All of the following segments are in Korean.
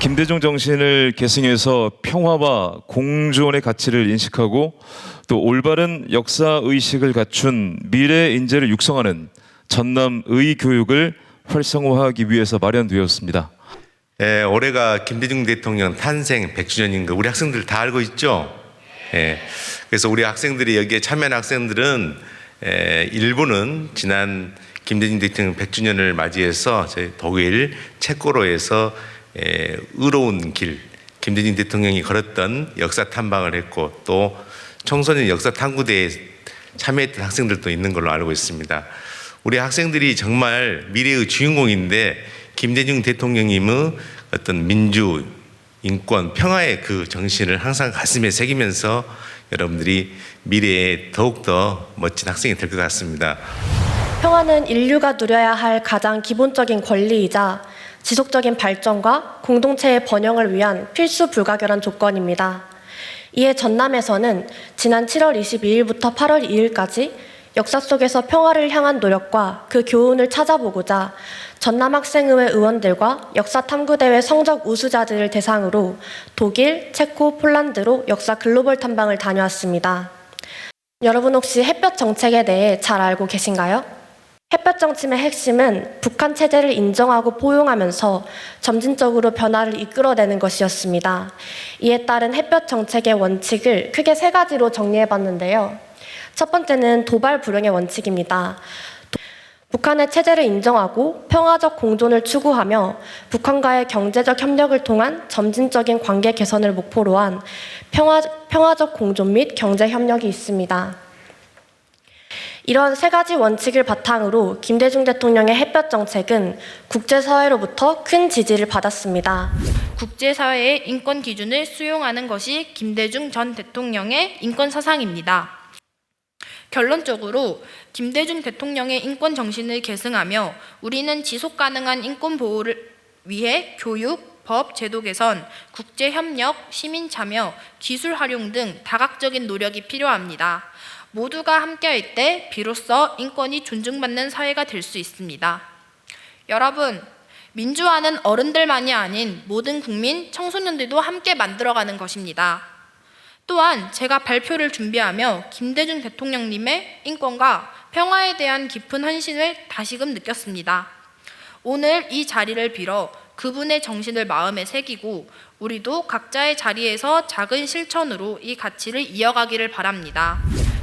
김대중 정신을 계승해서 평화와 공존의 가치를 인식하고 또 올바른 역사 의식을 갖춘 미래 인재를 육성하는 전남 의교육을 활성화하기 위해서 마련되었습니다. 올해가 김대중 대통령 탄생 100주년인 거 우리 학생들 다 알고 있죠? 그래서 우리 학생들이 여기에 참여한 학생들은 일부는 지난 김대중 대통령 100주년을 맞이해서 저희 독일 체코로에서 의로운 길, 김대중 대통령이 걸었던 역사 탐방을 했고 또 청소년 역사 탐구대에 참여했던 학생들도 있는 걸로 알고 있습니다. 우리 학생들이 정말 미래의 주인공인데 김대중 대통령님의 어떤 민주, 인권, 평화의 그 정신을 항상 가슴에 새기면서 여러분들이 미래에 더욱더 멋진 학생이 될 것 같습니다. 평화는 인류가 누려야 할 가장 기본적인 권리이자 지속적인 발전과 공동체의 번영을 위한 필수 불가결한 조건입니다. 이에 전남에서는 지난 7월 22일부터 8월 2일까지 역사 속에서 평화를 향한 노력과 그 교훈을 찾아보고자 전남학생의회 의원들과 역사탐구대회 성적 우수자들을 대상으로 독일, 체코, 폴란드로 역사 글로벌 탐방을 다녀왔습니다. 여러분 혹시 햇볕 정책에 대해 잘 알고 계신가요? 햇볕 정책의 핵심은 북한 체제를 인정하고 포용하면서 점진적으로 변화를 이끌어내는 것이었습니다. 이에 따른 햇볕 정책의 원칙을 크게 3가지로 정리해봤는데요. 첫 번째는 도발 불응의 원칙입니다. 북한의 체제를 인정하고 평화적 공존을 추구하며 북한과의 경제적 협력을 통한 점진적인 관계 개선을 목표로 한 평화적 공존 및 경제 협력이 있습니다. 이런 3가지 원칙을 바탕으로 김대중 대통령의 햇볕 정책은 국제사회로부터 큰 지지를 받았습니다. 국제사회의 인권 기준을 수용하는 것이 김대중 전 대통령의 인권 사상입니다. 결론적으로 김대중 대통령의 인권 정신을 계승하며 우리는 지속 가능한 인권 보호를 위해 교육, 법, 제도 개선, 국제협력, 시민 참여, 기술 활용 등 다각적인 노력이 필요합니다. 모두가 함께할 때 비로소 인권이 존중받는 사회가 될 수 있습니다. 여러분, 민주화는 어른들만이 아닌 모든 국민, 청소년들도 함께 만들어가는 것입니다. 또한 제가 발표를 준비하며 김대중 대통령님의 인권과 평화에 대한 깊은 헌신을 다시금 느꼈습니다. 오늘 이 자리를 빌어 그분의 정신을 마음에 새기고 우리도 각자의 자리에서 작은 실천으로 이 가치를 이어가기를 바랍니다.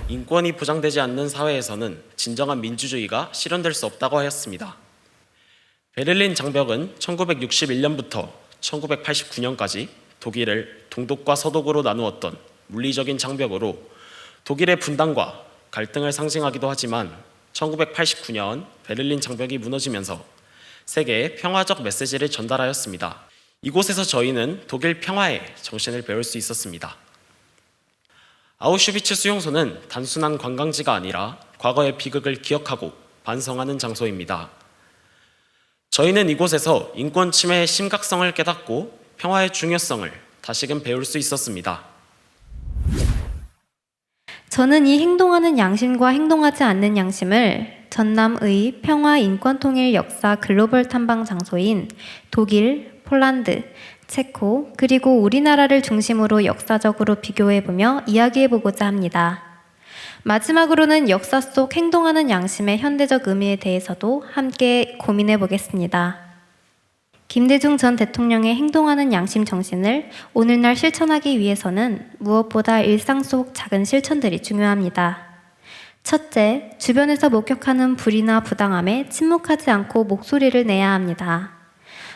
인권이 보장되지 않는 사회에서는 진정한 민주주의가 실현될 수 없다고 하였습니다. 베를린 장벽은 1961년부터 1989년까지 독일을 동독과 서독으로 나누었던 물리적인 장벽으로 독일의 분단과 갈등을 상징하기도 하지만 1989년 베를린 장벽이 무너지면서 세계에 평화적 메시지를 전달하였습니다. 이곳에서 저희는 독일 평화의 정신을 배울 수 있었습니다. 아우슈비츠 수용소는 단순한 관광지가 아니라 과거의 비극을 기억하고 반성하는 장소입니다. 저희는 이곳에서 인권 침해의 심각성을 깨닫고 평화의 중요성을 다시금 배울 수 있었습니다. 저는 이 행동하는 양심과 행동하지 않는 양심을 전남의 평화 인권 통일 역사 글로벌 탐방 장소인 독일, 폴란드, 체코, 그리고 우리나라를 중심으로 역사적으로 비교해보며 이야기해보고자 합니다. 마지막으로는 역사 속 행동하는 양심의 현대적 의미에 대해서도 함께 고민해보겠습니다. 김대중 전 대통령의 행동하는 양심 정신을 오늘날 실천하기 위해서는 무엇보다 일상 속 작은 실천들이 중요합니다. 첫째, 주변에서 목격하는 불의나 부당함에 침묵하지 않고 목소리를 내야 합니다.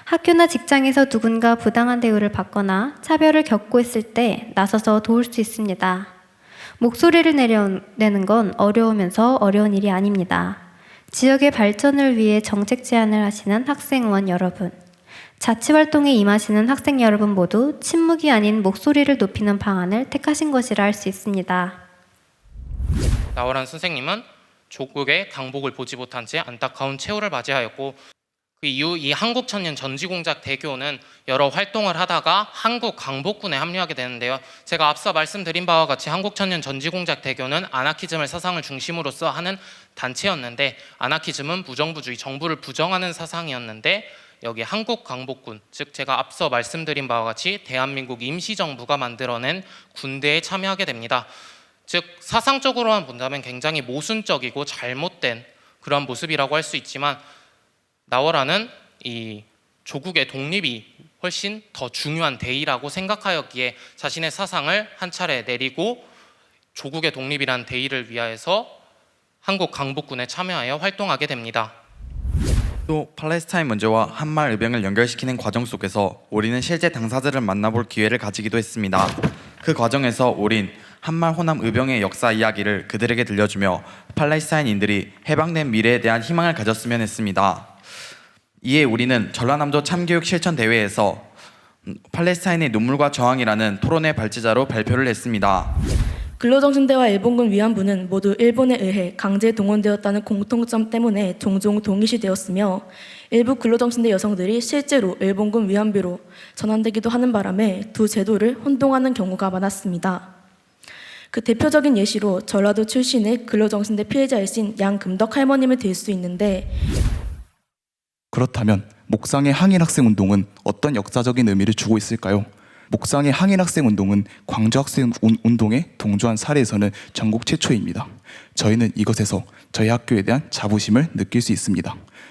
학교나 직장에서 누군가 부당한 대우를 받거나 차별을 겪고 있을 때 나서서 도울 수 있습니다. 목소리를 내는 건 어려우면서 어려운 일이 아닙니다. 지역의 발전을 위해 정책 제안을 하시는 학생의원 여러분, 자치활동에 임하시는 학생 여러분 모두 침묵이 아닌 목소리를 높이는 방안을 택하신 것이라 할 수 있습니다. 나월한 선생님은 조국의 강복을 보지 못한 채 안타까운 최후를 맞이하였고 그 이후 이 한국천년 전지공작대교는 여러 활동을 하다가 한국 강복군에 합류하게 되는데요. 제가 앞서 말씀드린 바와 같이 한국천년 전지공작대교는 아나키즘을 사상을 중심으로서 하는 단체였는데 아나키즘은 무정부주의, 정부를 부정하는 사상이었는데 여기 한국 강복군, 즉 제가 앞서 말씀드린 바와 같이 대한민국 임시정부가 만들어낸 군대에 참여하게 됩니다. 즉 사상적으로만 본다면 굉장히 모순적이고 잘못된 그런 모습이라고 할 수 있지만 나월안은 이 조국의 독립이 훨씬 더 중요한 대의라고 생각하였기에 자신의 사상을 한 차례 내리고 조국의 독립이란 대의를 위하여서 한국 강복군에 참여하여 활동하게 됩니다. 또 팔레스타인 문제와 한말 의병을 연결시키는 과정 속에서 우리는 실제 당사자를 만나볼 기회를 가지기도 했습니다. 그 과정에서 우린 한말 호남 의병의 역사 이야기를 그들에게 들려주며 팔레스타인인들이 해방된 미래에 대한 희망을 가졌으면 했습니다. 이에 우리는 전라남도 참교육 실천 대회에서 팔레스타인의 눈물과 저항이라는 토론의 발제자로 발표를 했습니다. 근로정신대와 일본군 위안부는 모두 일본에 의해 강제 동원되었다는 공통점 때문에 종종 동일시되었으며 일부 근로정신대 여성들이 실제로 일본군 위안부로 전환되기도 하는 바람에 두 제도를 혼동하는 경우가 많았습니다. 그 대표적인 예시로 전라도 출신의 근로정신대 피해자이신 양금덕 할머님을 들 수 있는데, 그렇다면 목상의 항일학생운동은 어떤 역사적인 의미를 주고 있을까요? 목상의 항일학생운동은 광주학생운동에 동조한 사례에서는 전국 최초입니다. 저희는 이것에서 저희 학교에 대한 자부심을 느낄 수 있습니다.